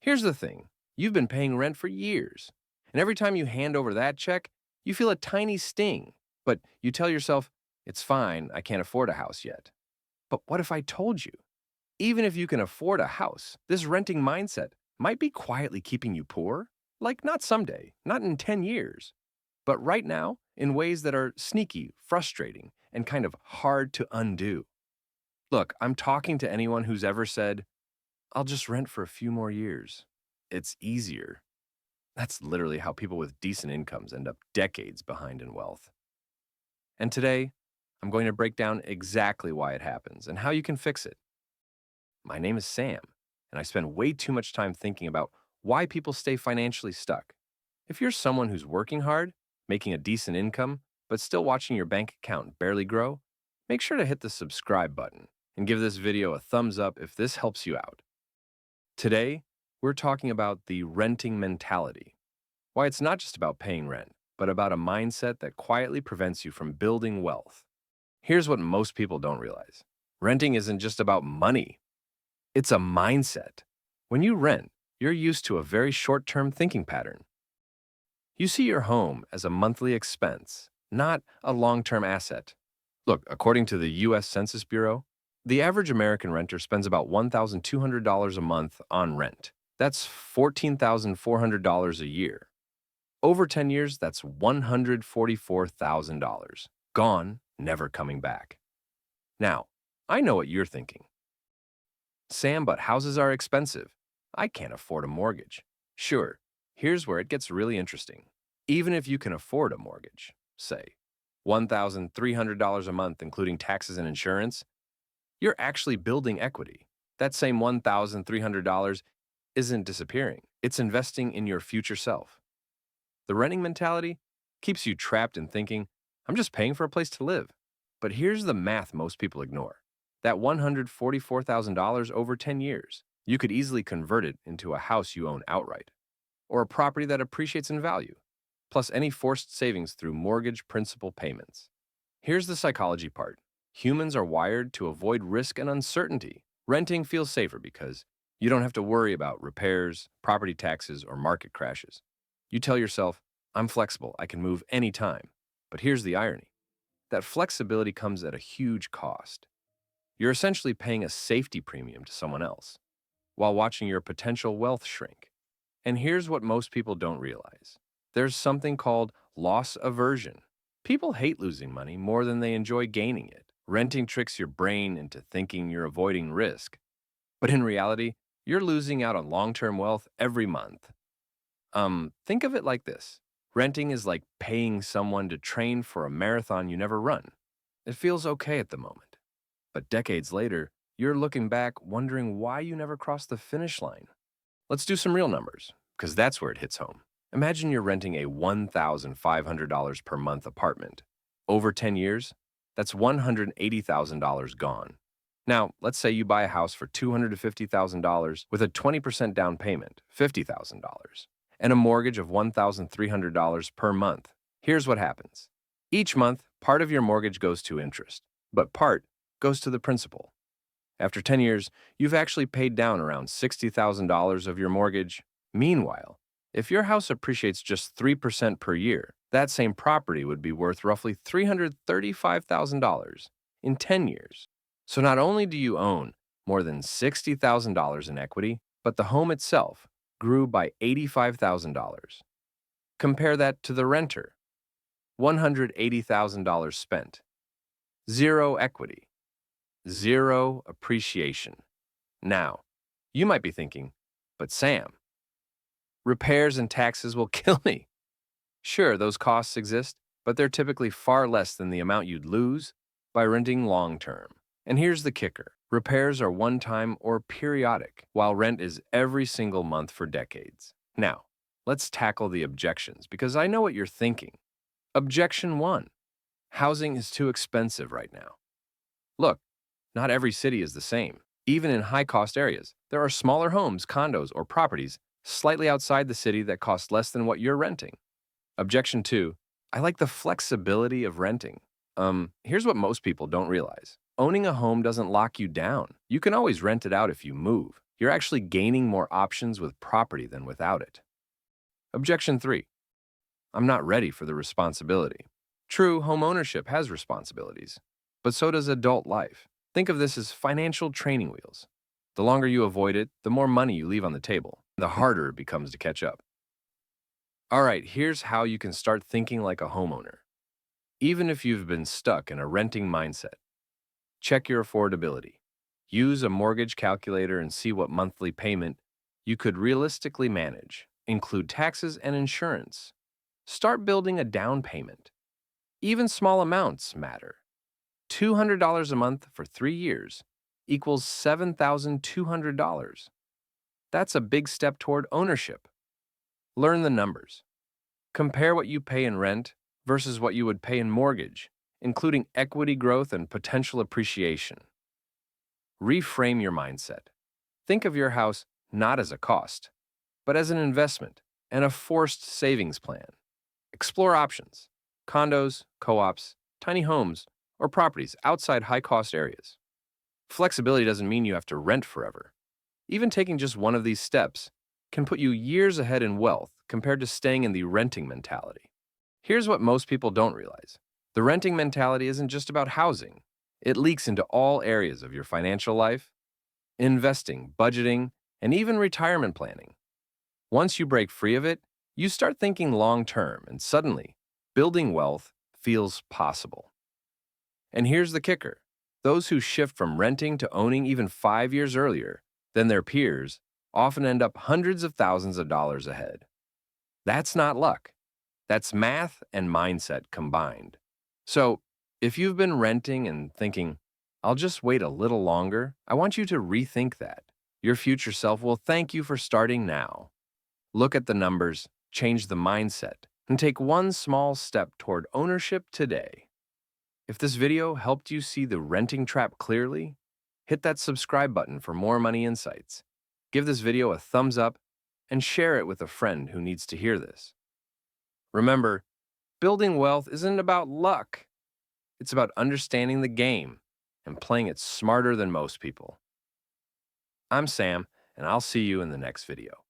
Here's the thing. You've been paying rent for years, and every time you hand over that check, you feel a tiny sting. But you tell yourself, it's fine, I can't afford a house yet. But what if I told you? Even if you can afford a house, this renting mindset might be quietly keeping you poor. Like, not someday, not in 10 years, but right now in ways that are sneaky, frustrating, and kind of hard to undo. Look, I'm talking to anyone who's ever said, I'll just rent for a few more years. It's easier. That's literally how people with decent incomes end up decades behind in wealth. And today, I'm going to break down exactly why it happens and how you can fix it. My name is Sam, and I spend way too much time thinking about why people stay financially stuck. If you're someone who's working hard, making a decent income, but still watching your bank account barely grow, make sure to hit the subscribe button and give this video a thumbs up if this helps you out. Today, we're talking about the renting mentality. Why it's not just about paying rent, but about a mindset that quietly prevents you from building wealth. Here's what most people don't realize. Renting isn't just about money. It's a mindset. When you rent, you're used to a very short-term thinking pattern. You see your home as a monthly expense, not a long-term asset. Look, according to the U.S. Census Bureau, the average American renter spends about $1,200 a month on rent. That's $14,400 a year. Over 10 years, that's $144,000. Gone, never coming back. Now, I know what you're thinking. Sam, but houses are expensive. I can't afford a mortgage. Sure, here's where it gets really interesting. Even if you can afford a mortgage, say, $1,300 a month, including taxes and insurance, you're actually building equity. That same $1,300 isn't disappearing. It's investing in your future self. The renting mentality keeps you trapped in thinking, I'm just paying for a place to live. But here's the math most people ignore. That $144,000 over 10 years, you could easily convert it into a house you own outright, or a property that appreciates in value, plus any forced savings through mortgage principal payments. Here's the psychology part. Humans are wired to avoid risk and uncertainty. Renting feels safer because you don't have to worry about repairs, property taxes, or market crashes. You tell yourself, I'm flexible, I can move anytime. But here's the irony. That flexibility comes at a huge cost. You're essentially paying a safety premium to someone else, while watching your potential wealth shrink. And here's what most people don't realize. There's something called loss aversion. People hate losing money more than they enjoy gaining it. Renting tricks your brain into thinking you're avoiding risk. But in reality, you're losing out on long-term wealth every month. Think of it like this. Renting is like paying someone to train for a marathon you never run. It feels okay at the moment. But decades later, you're looking back wondering why you never crossed the finish line. Let's do some real numbers, because that's where it hits home. Imagine you're renting a $1,500 per month apartment. Over 10 years, that's $180,000 gone. Now, let's say you buy a house for $250,000 with a 20% down payment, $50,000, and a mortgage of $1,300 per month. Here's what happens. Each month, part of your mortgage goes to interest, but part goes to the principal. After 10 years, you've actually paid down around $60,000 of your mortgage. Meanwhile, if your house appreciates just 3% per year, that same property would be worth roughly $335,000 in 10 years. So not only do you own more than $60,000 in equity, but the home itself grew by $85,000. Compare that to the renter. $180,000 spent. Zero equity. Zero appreciation. Now, you might be thinking, but Sam, repairs and taxes will kill me. Sure, those costs exist, but they're typically far less than the amount you'd lose by renting long-term. And here's the kicker. Repairs are one-time or periodic, while rent is every single month for decades. Now, let's tackle the objections, because I know what you're thinking. Objection 1. Housing is too expensive right now. Look, not every city is the same. Even in high-cost areas, there are smaller homes, condos, or properties slightly outside the city that cost less than what you're renting. Objection 2. I like the flexibility of renting. Here's what most people don't realize. Owning a home doesn't lock you down. You can always rent it out if you move. You're actually gaining more options with property than without it. Objection 3. I'm not ready for the responsibility. True, homeownership has responsibilities, but so does adult life. Think of this as financial training wheels. The longer you avoid it, the more money you leave on the table, the harder it becomes to catch up. All right, here's how you can start thinking like a homeowner. Even if you've been stuck in a renting mindset, check your affordability. Use a mortgage calculator and see what monthly payment you could realistically manage. Include taxes and insurance. Start building a down payment. Even small amounts matter. $200 a month for 3 years equals $7,200. That's a big step toward ownership. Learn the numbers. Compare what you pay in rent versus what you would pay in mortgage, including equity growth and potential appreciation. Reframe your mindset. Think of your house not as a cost, but as an investment and a forced savings plan. Explore options: condos, co-ops, tiny homes, or properties outside high-cost areas. Flexibility doesn't mean you have to rent forever. Even taking just one of these steps can put you years ahead in wealth compared to staying in the renting mentality. Here's what most people don't realize. The renting mentality isn't just about housing. It leaks into all areas of your financial life: investing, budgeting, and even retirement planning. Once you break free of it, you start thinking long-term, and suddenly, building wealth feels possible. And here's the kicker. Those who shift from renting to owning even 5 years earlier than their peers often end up hundreds of thousands of dollars ahead. That's not luck. That's math and mindset combined. So, if you've been renting and thinking, I'll just wait a little longer, I want you to rethink that. Your future self will thank you for starting now. Look at the numbers, change the mindset, and take one small step toward ownership today. If this video helped you see the renting trap clearly, hit that subscribe button for more money insights. Give this video a thumbs up and share it with a friend who needs to hear this. Remember, building wealth isn't about luck. It's about understanding the game and playing it smarter than most people. I'm Sam, and I'll see you in the next video.